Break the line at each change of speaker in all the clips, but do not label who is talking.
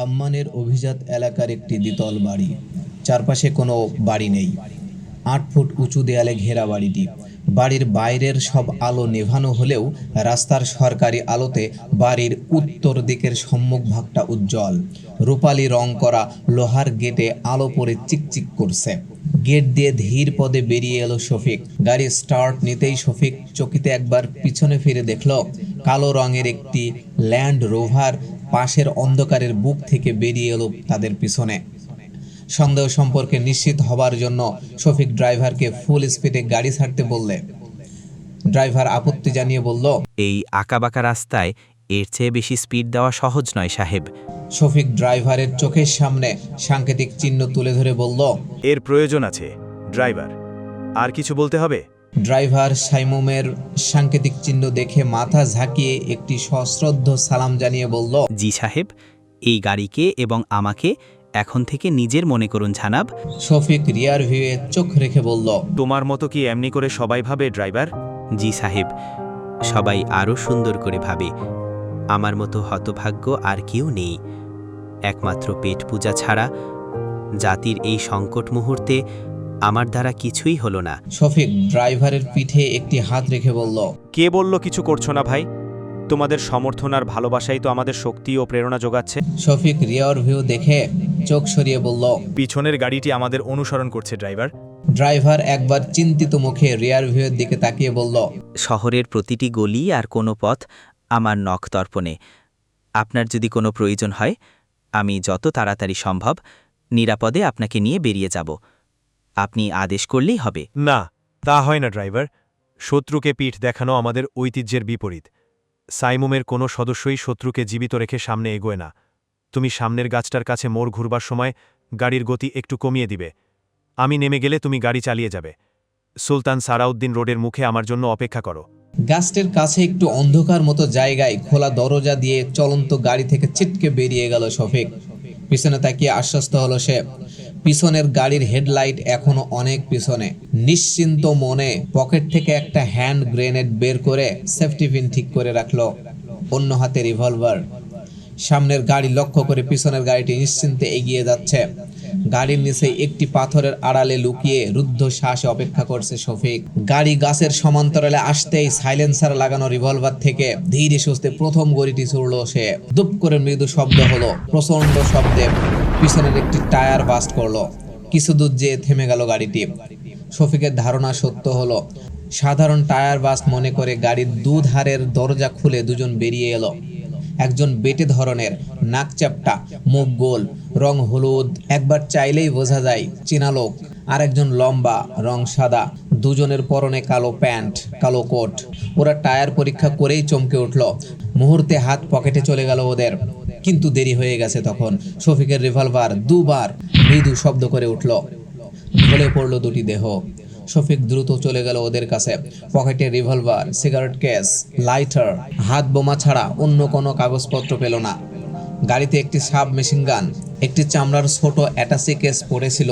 আম্মানের অভিজাত এলাকার একটি দ্বিতল বাড়ি। চারপাশে কোনো বাড়ি নেই। ৮ ফুট উঁচু দেয়ালে ঘেরা বাড়িটি। বাড়ির বাইরের সব আলো নেভানো হলেও রাস্তার সরকারি আলোতে বাড়ির উত্তর দিকের সম্মুখভাগটা উজ্জ্বল। রূপালি রং করা লোহার গেটে আলো পড়ে চিকচিক করছে। গেট দিয়ে ধীর পদে বেরিয়ে এলো শফিক। গাড়ি স্টার্ট নিতেই শফিক চকিতে একবার পিছনে ফিরে দেখল কালো রঙের একটি ল্যান্ড রোভার পাশের অন্ধকারের বুক থেকে বেরিয়ে এলো তাদের পিছনে। সন্দেহ সম্পর্কে নিশ্চিত হবার জন্য শফিক ড্রাইভারকে ফুল স্পিডে গাড়ি ছাড়তে বললে ড্রাইভার আপত্তি জানিয়ে বলল,
এই আঁকাবাঁকা রাস্তায় এর চেয়ে বেশি স্পিড দেওয়া সহজ নয় সাহেব।
শফিক ড্রাইভারের চোখের সামনে সাংকেতিক চিহ্ন তুলে ধরে বলল,
এর প্রয়োজন আছে ড্রাইভার, আর কিছু বলতে হবে?
ড্রাইভার সাইমুমের সাংকেতিক চিহ্ন দেখে মাথা ঝাঁকিয়ে একটি সশ্রদ্ধ সালাম জানিয়ে বলল,
জি সাহেব, এই গাড়িকে এবং আমাকে এখন থেকে নিজের মনে করুন জানাব।
শফিক রিয়ার ভিউয়ে চোখ রেখে বলল,
তোমার মতো কি এমনি করে সবাই ভাবে ড্রাইভার?
জি সাহেব, সবাই আরও সুন্দর করে ভাবে। আমার মতো হতভাগ্য আর কেউ নেই, একমাত্র পেট পূজা ছাড়া। জাতির এই সংকট মুহূর্তে আমার দ্বারা কিছুই হলো না।
শফিক ড্রাইভারের পিঠে একটি হাত রেখে বলল,
কে বলল কিছু করছো না ভাই? তোমাদের সমর্থন আর ভালোবাসাই তো আমাদের শক্তি ও প্রেরণা যোগাচ্ছে।
শফিক রিয়ার ভিউ দেখে চোখ সরিয়ে বলল,
পিছনের গাড়িটি আমাদের অনুসরণ করছে ড্রাইভার।
ড্রাইভার একবার চিন্তিত মুখে রিয়ার ভিউয়ের দিকে তাকিয়ে বলল,
শহরের প্রতিটি গলি আর কোনো পথ আমার নখদর্পণে। আপনার যদি কোনো প্রয়োজন হয়, আমি যত তাড়াতাড়ি সম্ভব নিরাপদে আপনাকে নিয়ে বেরিয়ে যাব। আপনি আদেশ করলেই হবে।
না, তা হয় না ড্রাইভার। শত্রুকে পিঠ দেখানো আমাদের ঐতিহ্যের বিপরীত। সাইমুমের কোনো সদস্যই শত্রুকে জীবিত রেখে সামনে এগোয় না। তুমি সামনের গাছটার কাছে মোড় ঘুরবার সময় গাড়ির গতি একটু কমিয়ে দিবে। আমি নেমে গেলে তুমি গাড়ি চালিয়ে যাবে। সুলতান সারাউদ্দিন রোডের মুখে আমার জন্য অপেক্ষা করো।
গাছটির কাছে একটু অন্ধকার মতো জায়গায় খোলা দরজা দিয়ে চলন্ত গাড়ি থেকে ছিটকে বেরিয়ে গেল শফিক। পিছনে তাকিয়ে আশ্বস্ত হলো সে। পিছনের গাড়ির হেডলাইট এখনো অনেক পিছনে। নিশ্চিন্ত মনে পকেট থেকে একটা হ্যান্ড গ্রেনেড বের করে সেফটি পিন ঠিক করে রাখলো। অন্য হাতে রিভলভার। সামনের গাড়ি লক্ষ্য করে পিছনের গাড়িটি নিশ্চিন্তে এগিয়ে যাচ্ছে। গাড়ির নিচে একটি পাথরের আড়ালে লুকিয়ে রুদ্ধ শ্বাসে অপেক্ষা করছে শফিক। গাড়ি গাছের সমান্তরালে আসতেই সাইলেন্সার লাগানো রিভলভার থেকে ধীরে সুস্থে প্রথম গড়িটি ছুড়ল সে। দুপ করে মৃদু শব্দ হলো। প্রচন্ড শব্দে পিছনের একটি টায়ার বাস্ট করলো। কিছু দূর যেয়ে থেমে গেল গাড়িটি। শফিকের ধারণা সত্য হলো। সাধারণ টায়ার বাস্ট মনে করে গাড়ির দুধারের দরজা খুলে দুজন বেরিয়ে এলো। একজন বেটে ধরনের, নাক চ্যাপ্টা, মুখ গোল, রং হলুদ, একবার চাইলেই বোঝা যায় চেনা লোক। আর একজন লম্বা, রং সাদা, দুজনের পরনে কালো প্যান্ট, কালো কোট। ওরা টায়ার পরীক্ষা করেই চমকে উঠল। মুহূর্তে হাত পকেটে চলে গেল ওদের। কিন্তু দেরি হয়ে গেছে তখন। শফিকের রিভলভার দুবার মৃদু শব্দ করে উঠল। ঢলে পড়ল দুটি দেহ। শফিক দ্রুত চলে গেল ওদের কাছে। পকেটে রিভলভার, সিগারেট কেস, লাইটার, হাত বোমা ছাড়া অন্য কোনো কাগজপত্র পেল না। গাড়িতে একটি সাব মেশিন গান, একটি চামড়ার ছোট অ্যাটাচি কেস পড়েছিল।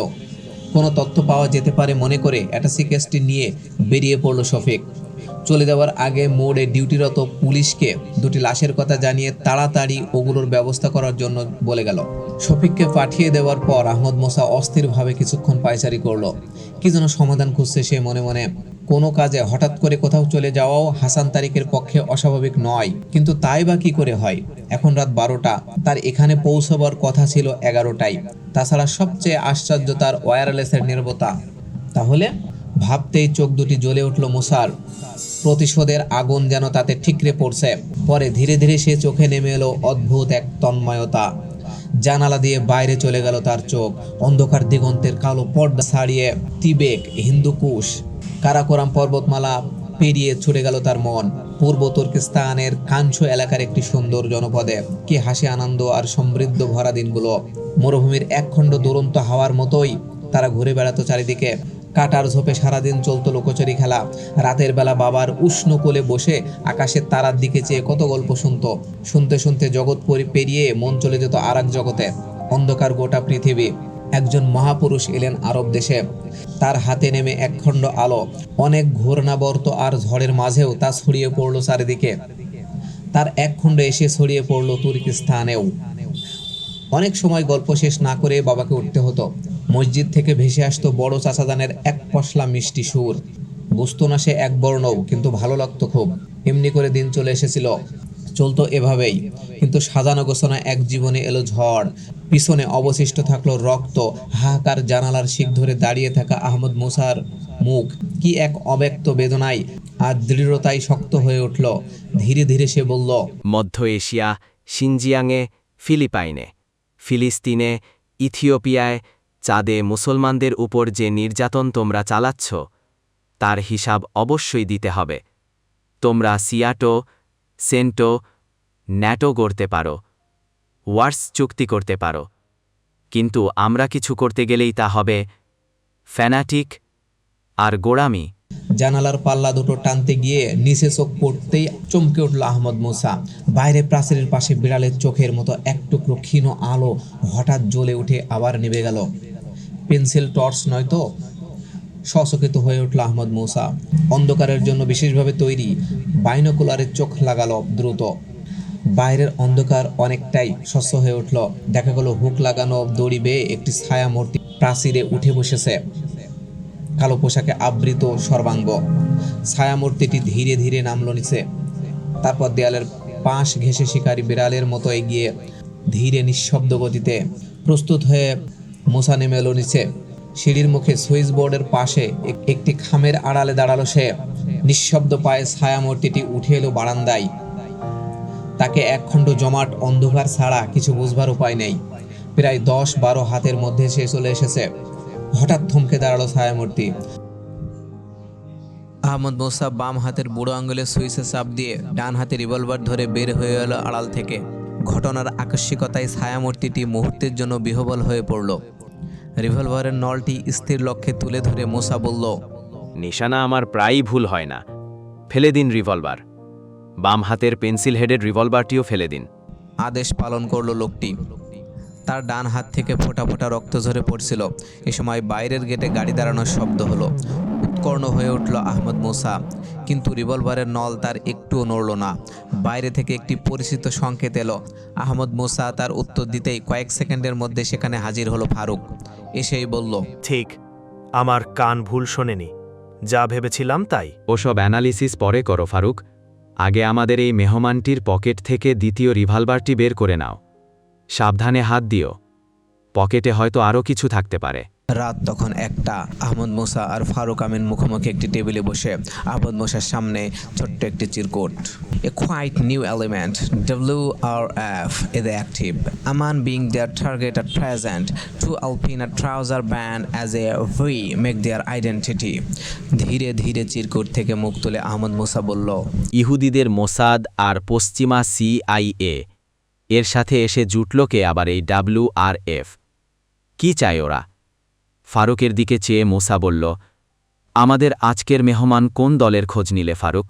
কোনো তথ্য পাওয়া যেতে পারে মনে করে অ্যাটাচি কেসটি নিয়ে বেরিয়ে পড়ল শফিক। চলে যাওয়ার আগে মোড়ে ডিউটিরত পুলিশকে দুটি লাশের কথা জানিয়ে তাড়াতাড়ি ওগুলোর ব্যবস্থা করার জন্য বলে গেল। শফিককে পাঠিয়ে দেওয়ার পর আহমদ মোসা অস্থিরভাবে কিছুক্ষণ পায়চারি করলো। কি যেন সমাধান খুঁজছে সে মনে মনে। কোনো কাজে হঠাৎ করে কোথাও চলে যাওয়াও হাসান তারিকের পক্ষে অস্বাভাবিক নয়, কিন্তু তাই বা কি করে হয়? এখন রাত 12টা, তার এখানে পৌঁছবার কথা ছিল 11টায়। তাছাড়া সবচেয়ে আশ্চর্য তার ওয়্যারলেসের নির্ভরতা। তাহলে ভাবতেই চোখ দুটি জ্বলে উঠল মোসার। প্রতিশোধের আগুন যেন তাতে ঠিকরে পড়ছে। পরে ধীরে ধীরে সে চোখে নেমে এলো অদ্ভুত এক তন্ময়তা। জানালা দিয়ে বাইরে চলে গেল তার চোখ। অন্ধকার দিগন্তের কালো পর্দা ছাড়িয়ে তিবেক, হিন্দুকুশ, কারাকোরাম পর্বতমালা পেরিয়ে ছুটে গেল তার মন পূর্ব তুর্কিস্তানের কাঞ্চু এলাকার একটি সুন্দর জনপদে। কি হাসি, আনন্দ আর সমৃদ্ধ ভরা দিনগুলো। মরুভূমির একখণ্ড দুরন্ত হাওয়ার মতোই তারা ঘুরে বেড়াতো চারিদিকে। কাটার ঝোপে সারাদিন চলতো লুকোচুরি খেলা। রাতের বেলা বাবার উষ্ণ কোলে বসে আকাশের তারার দিকে চেয়ে কত গল্প শুনতো। শুনতে শুনতে জগৎ পেরিয়ে মন চলে যেত আর এক জগতে। অন্ধকার গোটা পৃথিবী। একজন মহাপুরুষ এলেন আরব দেশে। তার হাতে নেমে একখণ্ড আলো। অনেক ঘূর্ণাবর্ত আর ঝড়ের মাঝেও তা ছড়িয়ে পড়ল চারিদিকে। তার একখণ্ড এসে ছড়িয়ে পড়ল তুর্কিস্তানেও। অনেক সময় গল্প শেষ না করে বাবাকে উঠতে হতো। মসজিদ থেকে ভেসে আসতো বড় চাচাজানের এক পশলা মিষ্টি সুর। বুঝতো না সে এক বর্ণও, কিন্তু ভালো লাগতো খুব। এমনি করে দিন চলে এসেছিল, চলতো এভাবেই। কিন্তু সাজানো গোছানো এক জীবনে এলো ঝড়। পিছনে অবশিষ্ট থাকলো রক্ত, হাহাকার। জানালার শিক ধরে দাঁড়িয়ে থাকা আহমদ মুসার মুখ কি এক অব্যক্ত বেদনায় আর দৃঢ়তায় শক্ত হয়ে উঠল। ধীরে ধীরে সে বলল,
মধ্য এশিয়া, সিনজিয়াংয়ে, ফিলিপাইনে, ফিলিস্তিনে, ইথিওপিয়ায়, চাঁদে মুসলমানদের উপর যে নির্যাতন তোমরা চালাচ্ছ, তার হিসাব অবশ্যই দিতে হবে। তোমরা সিয়াটো, সেন্টো, ন্যাটো গড়তে পারো, ওয়ার্স চুক্তি করতে পারো, কিন্তু আমরা কিছু করতে গেলেই তা হবে ফ্যানাটিক আর গোড়ামি।
জানালার পাল্লা দুটো টানতে গিয়ে নিচে চোখ পড়তেই চমকে উঠল আহমদ মুসা। বাইরে প্রাচীরের পাশে বিড়ালের চোখের মতো এক টুকরো ক্ষীণ আলো হঠাৎ জ্বলে উঠে আবার নিভে গেল। পেন্সিল টর্চ নয়তো? সচকিত হয়ে উঠল আহমদ মুসা। অন্ধকারের জন্য বিশেষভাবে তৈরি বাইনোকুলারের চোখ লাগালো দ্রুত। বাইরের অন্ধকার অনেকটাই স্বচ্ছ হয়ে উঠল। দেখা গেল হুক লাগানো দড়ি বেয়ে একটি ছায়া মূর্তি প্রাচীরে উঠে বসেছে, কালো পোশাকে আবৃত সর্বাঙ্গ। ছায়ামূর্তিটি ধীরে ধীরে নামল নিচে, তারপর দেয়ালের পাশ ঘেঁষে শিকারী বিড়ালের মতো এগিয়ে ধীরে নিঃশব্দ গতিতে প্রস্তুত হয়ে মুসা নেমে এলো নিচে। সিঁড়ির মুখে সুইচ বোর্ডের পাশে একটি খামের আড়ালে দাঁড়ালো সে। নিঃশব্দ পায়ে ছায়ামূর্তিটি উঠে এলো বারান্দায়। তাকে একখণ্ড জমাট অন্ধকার ছাড়া কিছু বুঝবার উপায় নেই। প্রায় 10-12 হাতের মধ্যে সে চলে এসেছে। হঠাৎ থমকে দাঁড়ালো ছায়ামূর্তি। আহমদ মুসা বাম হাতের বুড়ো আঙ্গুলে সুইচে চাপ দিয়ে ডান হাতে রিভলভার ধরে বের হয়ে এলো আড়াল থেকে। ঘটনার আকস্মিকতায় ছায়ামূর্তিটি মুহূর্তের জন্য বিহ্বল হয়ে পড়ল। রিভলভারের নলটি স্থির লক্ষ্যে তুলে ধরে মুসা বলল,
নিশানা আমার প্রায়ই ভুল হয় না। ফেলে দিন রিভলভার। বাম হাতের পেন্সিল হেডের রিভলভারটিও ফেলে দিন।
আদেশ পালন করলো লোকটি। তার ডান হাত থেকে ফোঁটা ফোঁটা রক্ত ঝরে পড়ছিল। এ সময় বাইরের গেটে গাড়ি দাঁড়ানোর শব্দ হলো। উৎকর্ণ হয়ে উঠল আহমদ মুসা, কিন্তু রিভলভারের নল তার একটুও নড়ল না। বাইরে থেকে একটি পরিচিত সংকেত এলো। আহমদ মুসা তার উত্তর দিতেই কয়েক সেকেন্ডের মধ্যে সেখানে হাজির হলো ফারুক। এসেই বলল,
ঠিক, আমার কান ভুল শোনেনি, যা ভেবেছিলাম তাই।
ওসব অ্যানালিসিস পরে করো ফারুক। আগে আমাদের এই মেহমানটির পকেট থেকে দ্বিতীয় রিভলভারটি বের করে নাও। সাবধানে হাত দিও, পকেটে হয়তো আরও কিছু থাকতে পারে।
রাত তখন 1টা। আহমদ মুসা আর ফারুক আমিন মুখোমুখি একটি টেবিলে বসে। আহমদ মুসার সামনে ছোট্ট একটি চিরকুট। A quite new element, WRF, is active. Aman being their target at present. Two Alpina trouser band as a V make their identity. ধীরে ধীরে চিরকুট থেকে মুখ তুলে আহমদ মুসা বলল,
ইহুদিদের মোসাদ আর পশ্চিমা CIA এর সাথে এসে জুটল কে আবার এই WRF? কি চায় ওরা? ফারুকের দিকে চেয়ে মোসা বলল, আমাদের আজকের মেহমান কোন দলের খোঁজ নিলে ফারুক?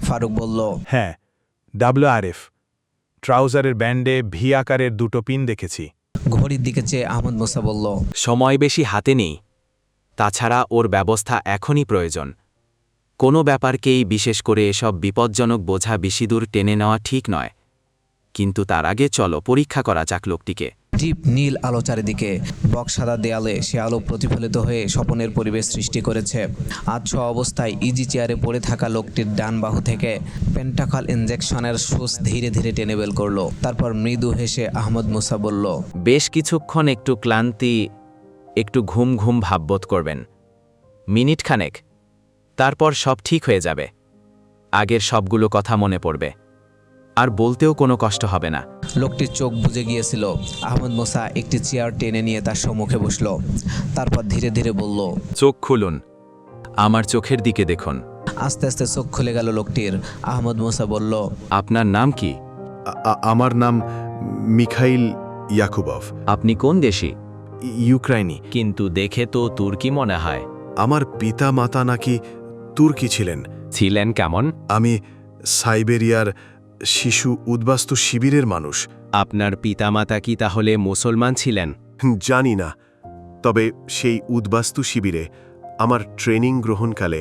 ফারুক বলল,
হ্যাঁ, WRF। ট্রাউজারের ব্যান্ডে ভি আকারের দুটো পিন দেখেছি।
ঘড়ির দিকে চেয়ে আহমদ মুসা বলল,
সময় বেশি হাতে নেই, তাছাড়া ওর ব্যবস্থা এখনই প্রয়োজন। কোনো ব্যাপারকেই, বিশেষ করে এসব বিপজ্জনক বোঝা বেশি দূর টেনে নেওয়া ঠিক নয়, কিন্তু তার আগে চলো পরীক্ষা করা যাক লোকটিকে।
ডিপ নীল আলো চারিদিকে, বক্স সাদা দেয়ালে সে আলো প্রতিফলিত হয়ে স্বপনের পরিবেশ সৃষ্টি করেছে। আধশোয়া অবস্থায় ইজি চেয়ারে পড়ে থাকা লোকটির ডান বাহু থেকে পেন্টাকাল ইনজেকশনের সুচ ধীরে ধীরে টেনে বের করলো। তারপর মৃদু হেসে আহমদ মুসা বলল,
বেশ কিছুক্ষণ একটু ক্লান্তি, একটু ঘুম ঘুম ভাববোধ করবেন, মিনিট খানেক, তারপর সব ঠিক হয়ে যাবে। আগের সবগুলো কথা মনে পড়বে, আর বলতেও কোনো কষ্ট হবে না।
লোকটির চোখ বুজে গিয়েছিল। আহমদ মুসা একটি চেয়ার টেনে নিয়ে তার সম্মুখে বসল। তারপর ধীরে ধীরে বলল,
চোখ খুলুন, আমার চোখের দিকে দেখুন।
আস্তে আস্তে চোখ খুলে গেল লোকটির। আহমদ মুসা বলল,
আপনার নাম কি?
আমার নাম মিখাইল ইয়াকুবভ।
আপনি কোন দেশি?
ইউক্রাইনি।
কিন্তু দেখে তো তুর্কি মনে হয়।
আমার পিতা মাতা নাকি তুর্কি ছিলেন।
ছিলেন কেমন?
আমি সাইবেরিয়ার শিশু উদ্বাস্তু শিবিরের মানুষ।
আপনার পিতামাতা কি তাহলে মুসলমান ছিলেন?
জানি না, তবে সেই উদ্বাস্তু শিবিরে আমার ট্রেনিং গ্রহণকালে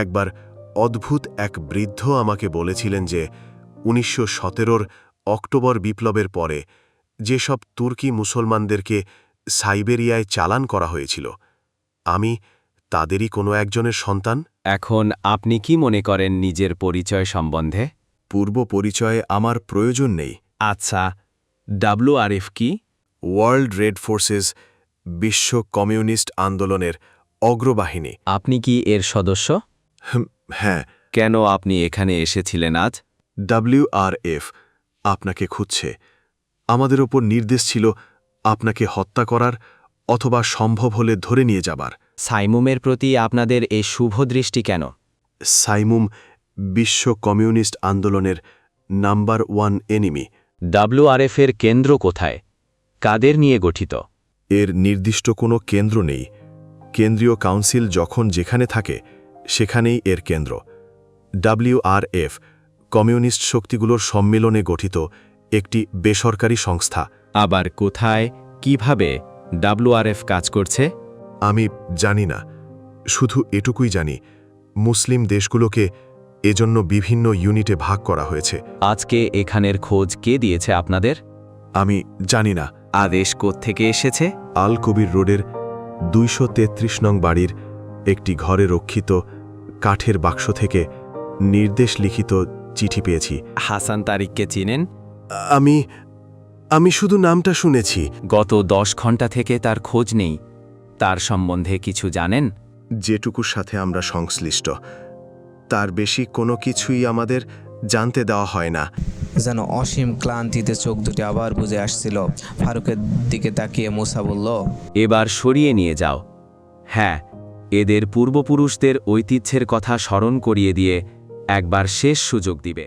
একবার অদ্ভুত এক বৃদ্ধ আমাকে বলেছিলেন যে 1917 অক্টোবর বিপ্লবের পরে যেসব তুর্কি মুসলমানদেরকে সাইবেরিয়ায় চালান করা হয়েছিল। আমি তাদেরই কোনো একজনের সন্তান।
এখন আপনি কি মনে করেন নিজের পরিচয় সম্বন্ধে?
পূর্ব পরিচয়ে আমার প্রয়োজন নেই।
আচ্ছা, WRF কি?
ওয়ার্ল্ড রেড ফোর্সেস, বিশ্ব কমিউনিস্ট আন্দোলনের অগ্রবাহিনী।
আপনি কি এর সদস্য?
হ্যাঁ।
কেন আপনি এখানে এসেছিলেন আজ?
WRF আপনাকে খুঁজছে। আমাদের ওপর নির্দেশ ছিল আপনাকে হত্যা করার অথবা সম্ভব হলে ধরে নিয়ে যাবার।
সাইমুমের প্রতি আপনাদের এই শুভ দৃষ্টি কেন?
সাইমুম বিশ্ব কমিউনিস্ট আন্দোলনের নাম্বার 1 এনিমি।
WRF এর কেন্দ্র কোথায়? কাদের নিয়ে গঠিত?
এর নির্দিষ্ট কোনো কেন্দ্র নেই। কেন্দ্রীয় কাউন্সিল যখন যেখানে থাকে সেখানেই এর কেন্দ্র। WRF কমিউনিস্ট শক্তিগুলোর সম্মেলনে গঠিত একটি বেসরকারি সংস্থা।
আবার কোথায়, কিভাবে WRF কাজ করছে?
আমি জানি না, শুধু এটুকুই জানি মুসলিম দেশগুলোকে এজন্য বিভিন্ন ইউনিটে ভাগ করা হয়েছে।
আজকে এখানের খোঁজ কে দিয়েছে আপনাদের?
আমি জানি না।
আদেশ কোত্থেকে এসেছে?
আল কবির রোডের 233 নং বাড়ির একটি ঘরে রক্ষিত কাঠের বাক্স থেকে নির্দেশ লিখিত চিঠি পেয়েছি।
হাসান তারিককে চিনেন?
আমি শুধু নামটা শুনেছি।
গত 10 ঘন্টা থেকে তার খোঁজ নেই। তার সম্বন্ধে কিছু জানেন?
যেটুকুর সাথে আমরা সংশ্লিষ্ট তার বেশি কোনো কিছুই আমাদের জানতে দেওয়া হয় না।
যেন অসীম ক্লান্তিতে চোখ দুটি আবার বুজে আসছিল। ফারুকের দিকে তাকিয়ে মুসা বলল,
এবার সরিয়ে নিয়ে যাও। হ্যাঁ, এদের পূর্বপুরুষদের ঐতিহ্যের কথা স্মরণ করিয়ে দিয়ে একবার শেষ সুযোগ দিবে।